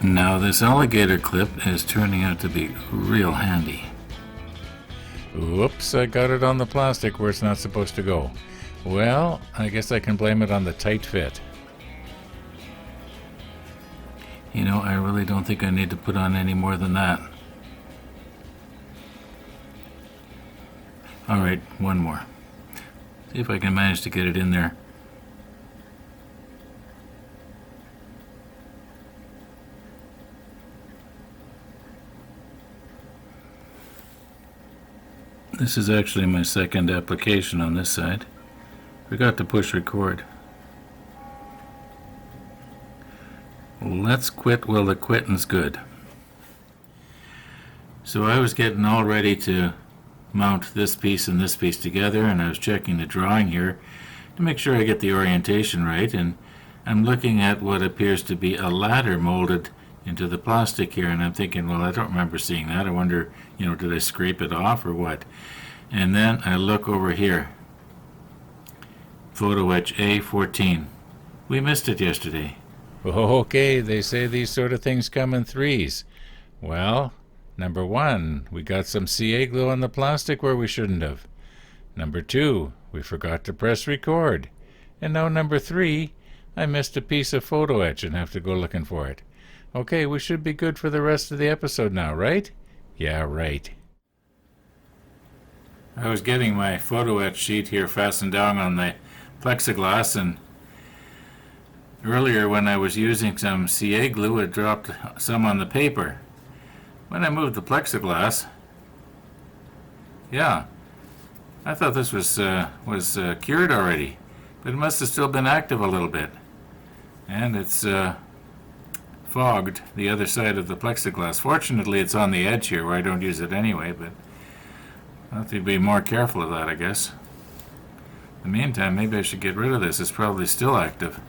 Now this alligator clip is turning out to be real handy. Whoops, I got it on the plastic where it's not supposed to go. Well, I guess I can blame it on the tight fit. You know, I really don't think I need to put on any more than that. Alright, one more. See if I can manage to get it in there. This is actually my second application on this side. Forgot to push record. Let's quit while the quitting's good. So I was getting all ready to mount this piece and this piece together, and I was checking the drawing here to make sure I get the orientation right, and I'm looking at what appears to be a ladder molded into the plastic here, and I'm thinking, well, I don't remember seeing that. I wonder, did I scrape it off or what? And then I look over here. Photo etch A14. We missed it yesterday. Okay, they say these sort of things come in threes. Well, number 1, we got some CA glue on the plastic where we shouldn't have. Number 2, we forgot to press record. And now number 3, I missed a piece of photo etch and have to go looking for it. Okay, we should be good for the rest of the episode now, right? Yeah, right. I was getting my photo etch sheet here fastened down on the plexiglass, and earlier when I was using some CA glue, it dropped some on the paper. When I moved the plexiglass, yeah, I thought this was cured already, but it must have still been active a little bit. And it's fogged the other side of the plexiglass. Fortunately, it's on the edge here where I don't use it anyway, but I'll have to be more careful of that, I guess. In the meantime, maybe I should get rid of this. It's probably still active.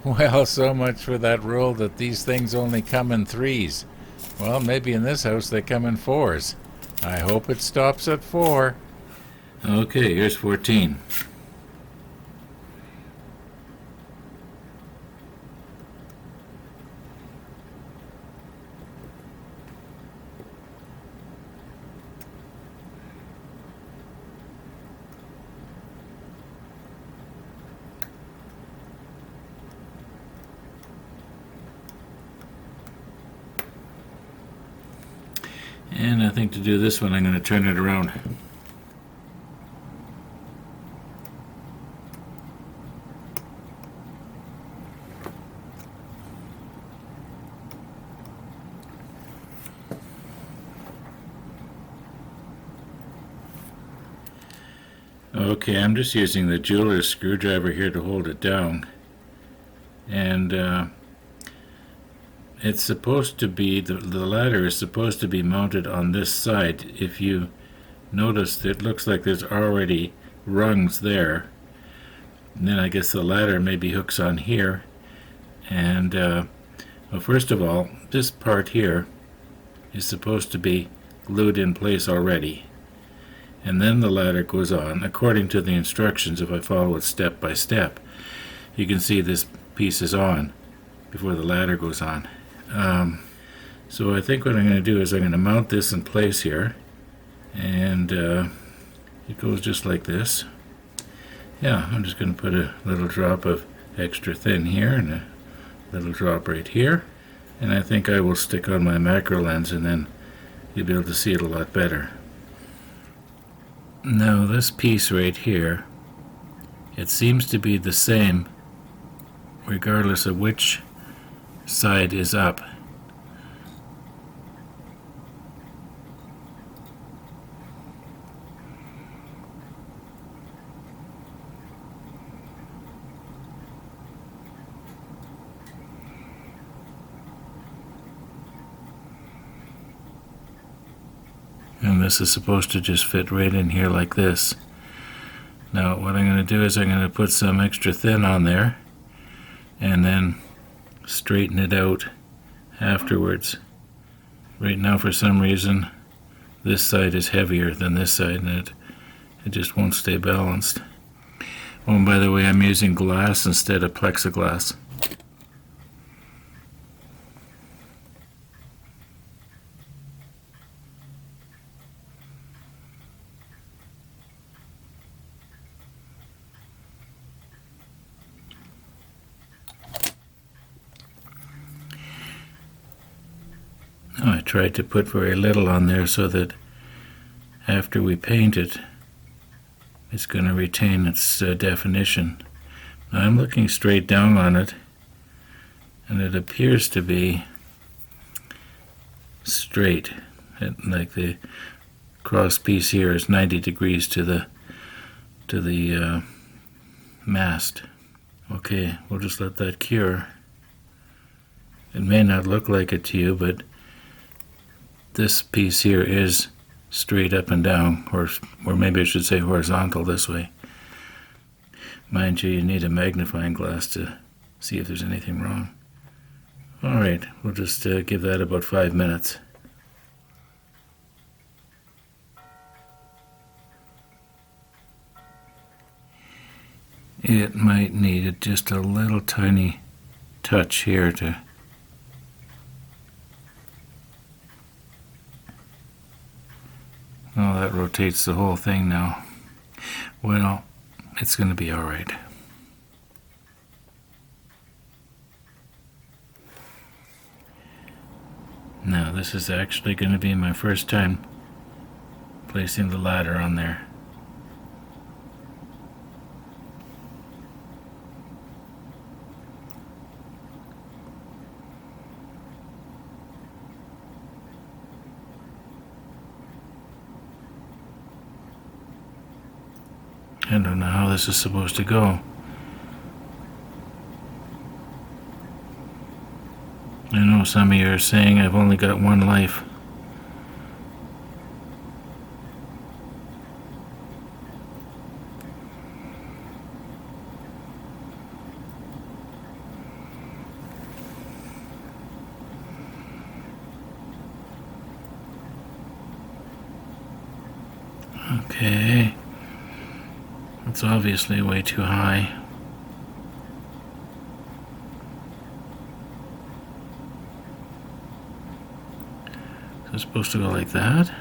Well, so much for that rule that these things only come in threes. Well, maybe in this house they come in fours. I hope it stops at 4. Okay, here's 14. And I think to do this one, I'm going to turn it around. Okay, I'm just using the jeweler's screwdriver here to hold it down. And it's supposed to be, the ladder is supposed to be mounted on this side. If you notice, it looks like there's already rungs there. And then I guess the ladder maybe hooks on here. And well, first of all, this part here is supposed to be glued in place already. And then the ladder goes on according to the instructions. If I follow it step by step, you can see this piece is on before the ladder goes on. So I think what I'm going to do is I'm going to mount this in place here, and it goes just like this. Yeah, I'm just going to put a little drop of extra thin here and a little drop right here, and I think I will stick on my macro lens, and then you'll be able to see it a lot better. Now this piece right here, it seems to be the same regardless of which side is up. And this is supposed to just fit right in here like this. Now what I'm going to do is I'm going to put some extra thin on there and then straighten it out afterwards. Right now, for some reason, this side is heavier than this side, and it just won't stay balanced. Oh, and by the way, I'm using glass instead of plexiglass. I tried to put very little on there so that after we paint it, it's going to retain its definition. Now I'm looking straight down on it, and it appears to be straight. Like the cross piece here is 90 degrees to the mast. Okay, we'll just let that cure. It may not look like it to you, but this piece here is straight up and down, or maybe I should say horizontal this way. Mind you, you need a magnifying glass to see if there's anything wrong. Alright, we'll just give that about 5 minutes. It might need just a little tiny touch here to oh, that rotates the whole thing now. Well, it's going to be all right. Now, this is actually going to be my first time placing the ladder on there. I don't know how this is supposed to go. I know some of you are saying I've only got one life. Okay. It's obviously way too high. Is it supposed to go like that?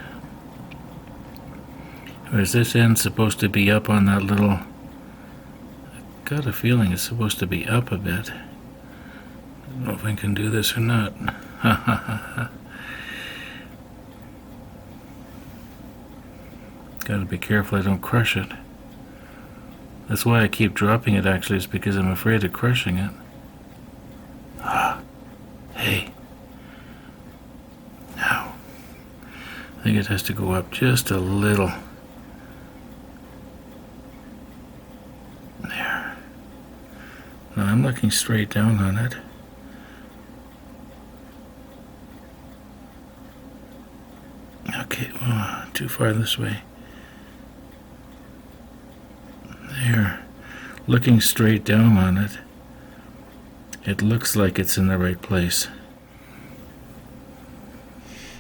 Or is this end supposed to be up on that little... I've got a feeling it's supposed to be up a bit. I don't know if I can do this or not. Ha ha ha ha. Gotta be careful I don't crush it. That's why I keep dropping it, actually, is because I'm afraid of crushing it. Ah, hey. Now, I think it has to go up just a little. There. Now I'm looking straight down on it. Okay, well, too far this way. There, looking straight down on it, it looks like it's in the right place.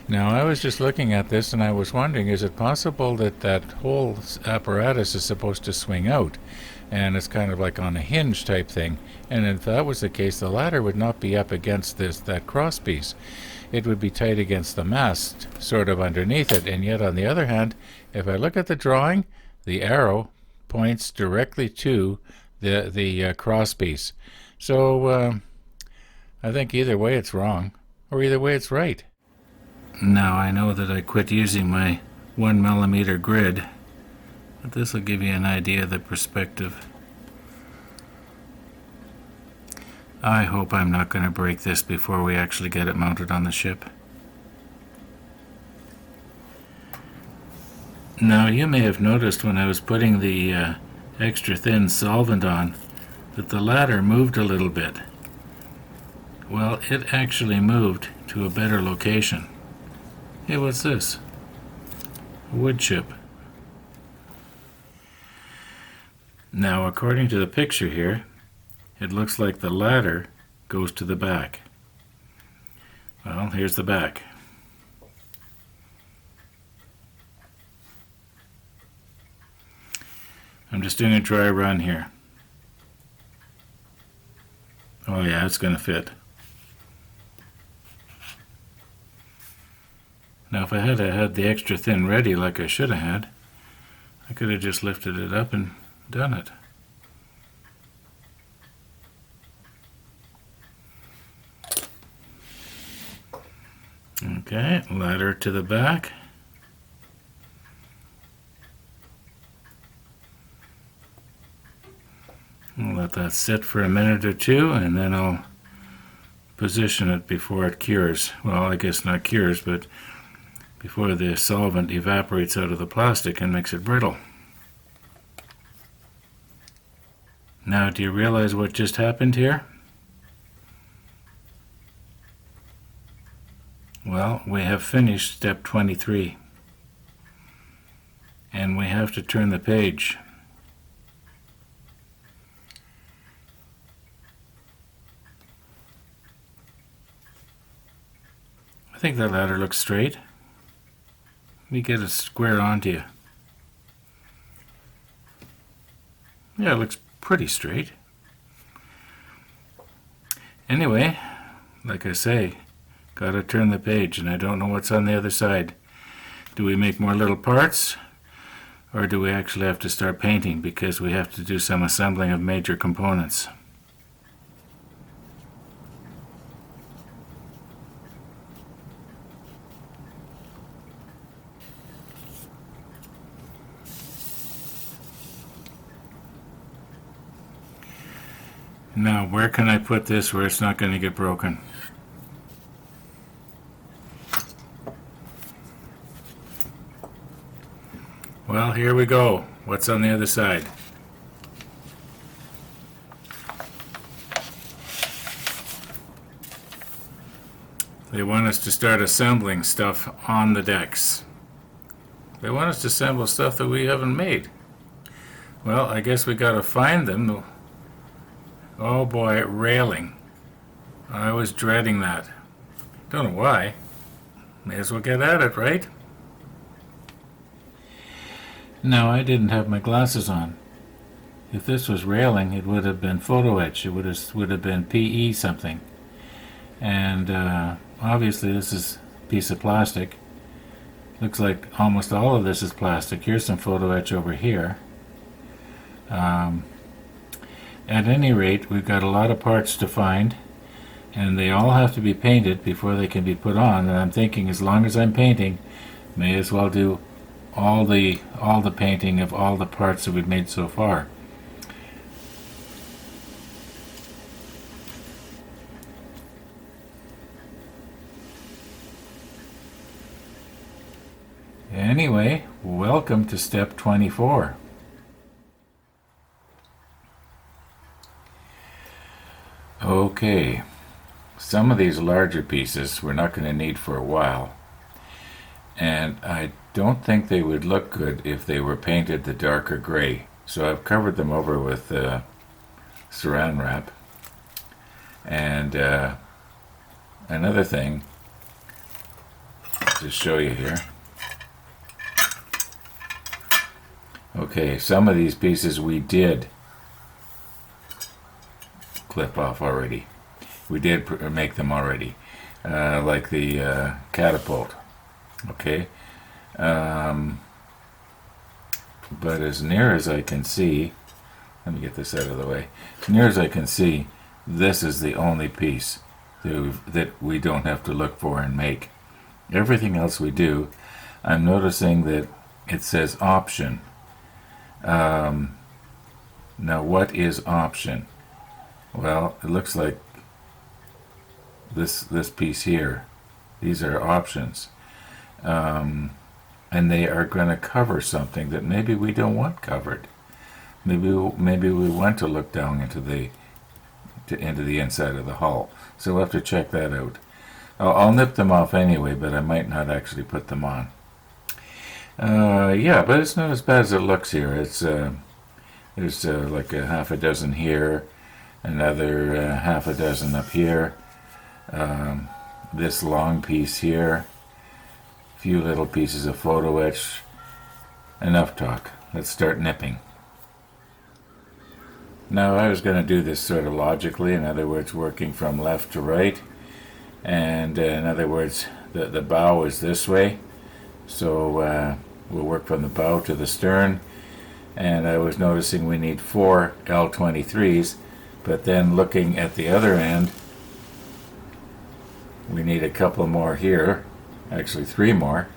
Now, I was just looking at this and I was wondering, is it possible that that whole apparatus is supposed to swing out and it's kind of like on a hinge type thing? And if that was the case, the ladder would not be up against that cross piece. It would be tight against the mast, sort of underneath it. And yet, on the other hand, if I look at the drawing, the arrow points directly to the cross piece. So I think either way it's wrong, or either way it's right. Now I know that I quit using my 1mm grid, but this will give you an idea of the perspective. I hope I'm not going to break this before we actually get it mounted on the ship. Now, you may have noticed when I was putting the extra thin solvent on that the ladder moved a little bit. Well, it actually moved to a better location. Hey, what's this? A wood chip. Now, according to the picture here, it looks like the ladder goes to the back. Well, here's the back. I'm just doing a dry run here. Oh yeah, it's going to fit. Now if I had the extra thin ready like I should have had, I could have just lifted it up and done it. Okay, ladder to the back. I'll let that sit for a minute or two, and then I'll position it before it cures. Well, I guess not cures, but before the solvent evaporates out of the plastic and makes it brittle. Now, do you realize what just happened here? Well, we have finished step 23. And we have to turn the page. I think that ladder looks straight. Let me get it square onto you. Yeah, it looks pretty straight. Anyway, like I say, gotta turn the page, and I don't know what's on the other side. Do we make more little parts, or do we actually have to start painting because we have to do some assembling of major components? Now, where can I put this where it's not going to get broken? Well, here we go. What's on the other side? They want us to start assembling stuff on the decks. They want us to assemble stuff that we haven't made. Well, I guess we gotta find them. Oh boy, railing. I was dreading that. Don't know why. May as well get at it, right? No, I didn't have my glasses on. If this was railing, it would have been photo etch. It would have been PE something. And obviously this is a piece of plastic. Looks like almost all of this is plastic. Here's some photo etch over here. At any rate, we've got a lot of parts to find, and they all have to be painted before they can be put on. And I'm thinking, as long as I'm painting, may as well do all the painting of all the parts that we've made so far. Anyway, welcome to step 24. Okay, some of these larger pieces we're not going to need for a while, and I don't think they would look good if they were painted the darker gray, so I've covered them over with saran wrap. And another thing to show you here. Okay, some of these pieces we did clip off already. We did make them already, like the catapult. Okay, but as near as I can see, let me get this out of the way. As near as I can see, this is the only piece that we don't have to look for and make. Everything else we do. I'm noticing that it says option. Now, what is option? Well, it looks like this piece here. These are options, and they are going to cover something that maybe we don't want covered. Maybe we want to look down into the inside of the hull. So we'll have to check that out. I'll nip them off anyway, but I might not actually put them on. Yeah, but it's not as bad as it looks here. It's there's like a half a dozen here, another half a dozen up here, this long piece here, a few little pieces of photo etch. Enough talk. Let's start nipping. Now, I was going to do this sort of logically, in other words, working from left to right, and in other words, the bow is this way, so we'll work from the bow to the stern. And I was noticing we need 4 L23s, but then looking at the other end, we need a couple more here, Actually, 3 more.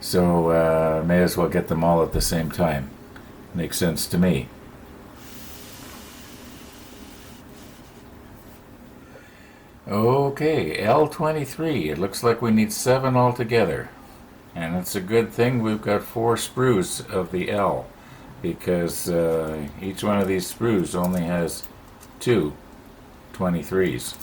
So may as well get them all at the same time. Makes sense to me. Okay, L23. It looks like we need 7 altogether. And it's a good thing we've got 4 sprues of the L, because each one of these sprues only has 2 23s.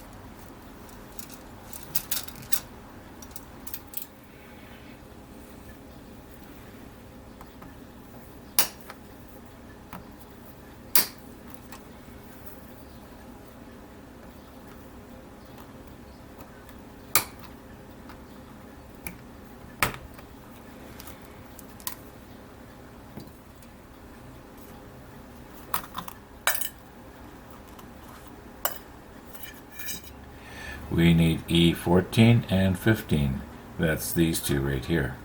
We need E14 and 15. That's these two right here.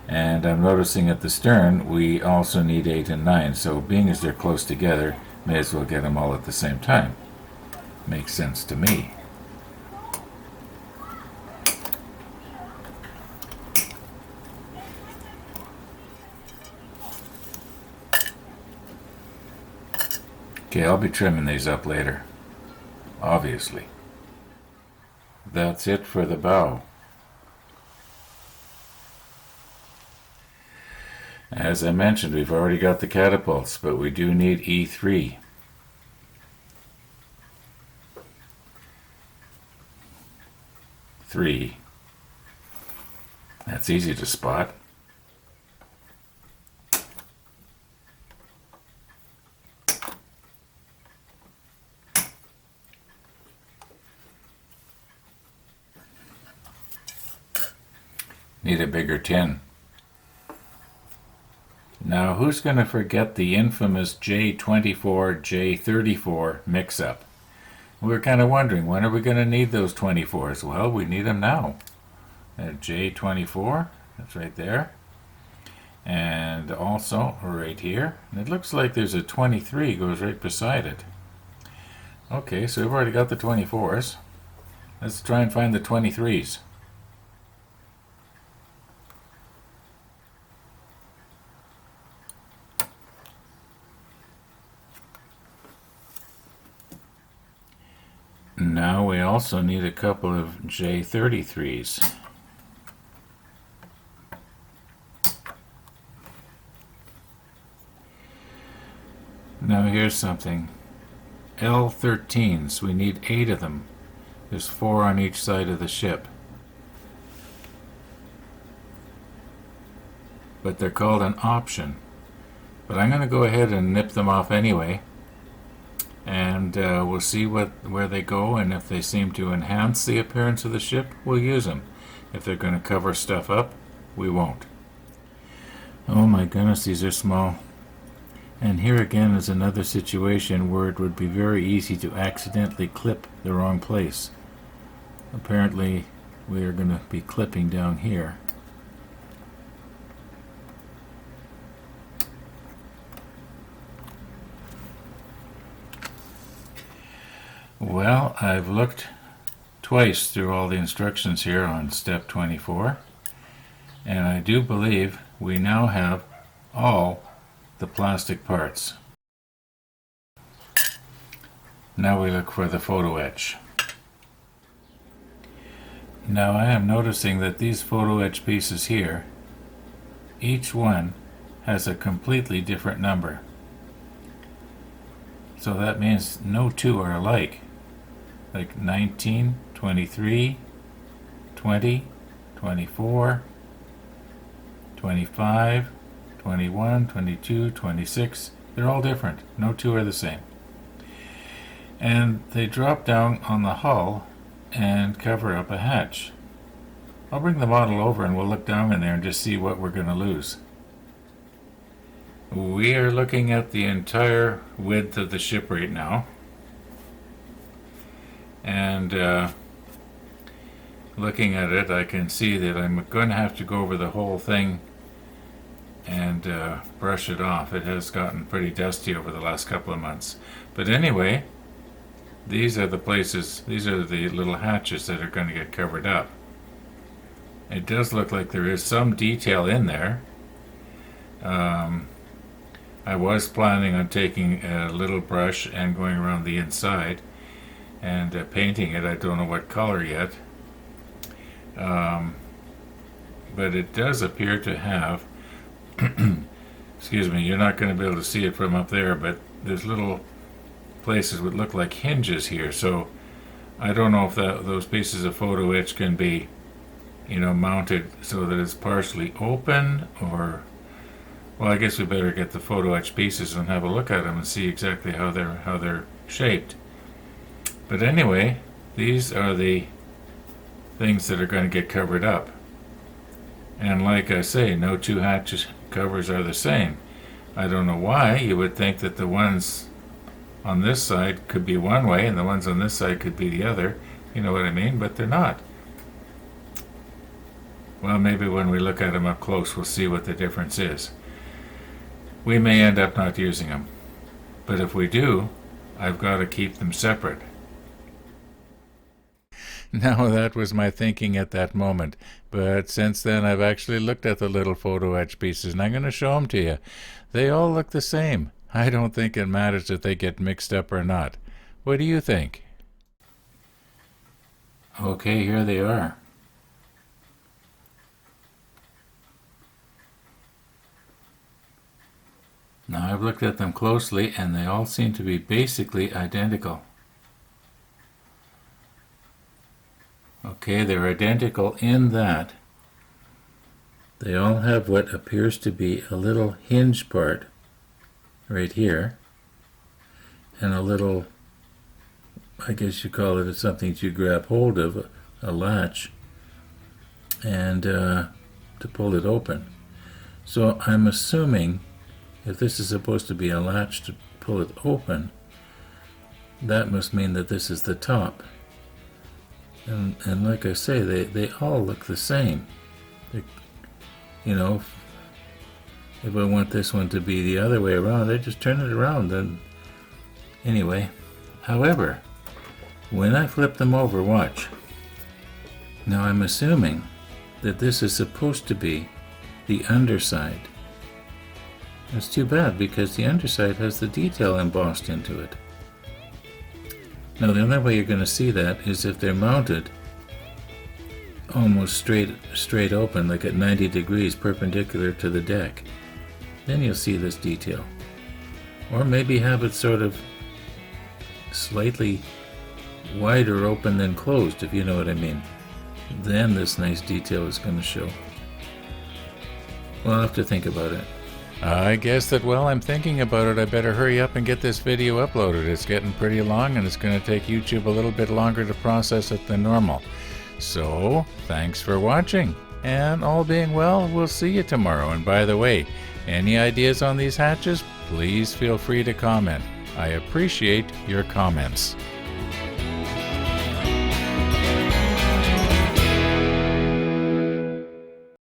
And I'm noticing at the stern we also need 8 and 9, so being as they're close together, may as well get them all at the same time. Makes sense to me. Okay, I'll be trimming these up later, obviously. That's it for the bow. As I mentioned, we've already got the catapults, but we do need E3. Three. That's easy to spot. Need a bigger tin. Now, who's going to forget the infamous J24, J34 mix-up? We were kind of wondering, when are we going to need those 24s? Well, we need them now. J24, that's right there. And also right here. And it looks like there's a 23 goes right beside it. Okay, so we've already got the 24s. Let's try and find the 23s. Now we also need a couple of J33s. Now here's something. L13s, we need 8 of them. There's 4 on each side of the ship. But they're called an option. But I'm going to go ahead and nip them off anyway. And we'll see where they go, and if they seem to enhance the appearance of the ship, we'll use them. If they're going to cover stuff up, we won't. Oh my goodness, these are small. And here again is another situation where it would be very easy to accidentally clip the wrong place. Apparently, we are going to be clipping down here. Well, I've looked twice through all the instructions here on step 24, and I do believe we now have all the plastic parts. Now we look for the photo etch. Now I am noticing that these photo etch pieces here, each one has a completely different number. So that means no two are alike. Like 19, 23, 20, 24, 25, 21, 22, 26. They're all different. No two are the same. And they drop down on the hull and cover up a hatch. I'll bring the model over and we'll look down in there and just see what we're going to lose. We are looking at the entire width of the ship right now. And looking at it, I can see that I'm going to have to go over the whole thing and brush it off. It has gotten pretty dusty over the last couple of months. But anyway, these are the places, these are the little hatches that are going to get covered up. It does look like there is some detail in there. I was planning on taking a little brush and going around the inside and painting it. I don't know what color yet. But it does appear to have, excuse me, you're not going to be able to see it from up there, but there's little places that look like hinges here. So I don't know if those pieces of photo etch can be, mounted so that it's partially open, or, well, I guess we better get the photo etch pieces and have a look at them and see exactly how they're shaped. But anyway, these are the things that are going to get covered up. And like I say, no two hatch covers are the same. I don't know why. You would think that the ones on this side could be one way and the ones on this side could be the other. You know what I mean? But they're not. Well, maybe when we look at them up close, we'll see what the difference is. We may end up not using them. But if we do, I've got to keep them separate. Now, that was my thinking at that moment, but since then I've actually looked at the little photo etch pieces, and I'm going to show them to you. They all look the same. I don't think it matters if they get mixed up or not. What do you think? Okay, here they are. Now I've looked at them closely, and they all seem to be basically identical. Okay, they're identical in that they all have what appears to be a little hinge part right here, and a little, I guess you call it something to grab hold of, a latch, and to pull it open. So I'm assuming if this is supposed to be a latch to pull it open, that must mean that this is the top. And like I say, they all look the same. If I want this one to be the other way around, I just turn it around. And anyway, however, when I flip them over, watch. Now I'm assuming that this is supposed to be the underside. It's too bad because the underside has the detail embossed into it. Now the only way you're going to see that is if they're mounted almost straight open, like at 90 degrees perpendicular to the deck. Then you'll see this detail. Or maybe have it sort of slightly wider open than closed, if you know what I mean. Then this nice detail is going to show. We'll have to think about it. I guess that while I'm thinking about it, I better hurry up and get this video uploaded. It's getting pretty long, and it's going to take YouTube a little bit longer to process it than normal. So, thanks for watching, and all being well, we'll see you tomorrow. And by the way, any ideas on these hatches, please feel free to comment. I appreciate your comments.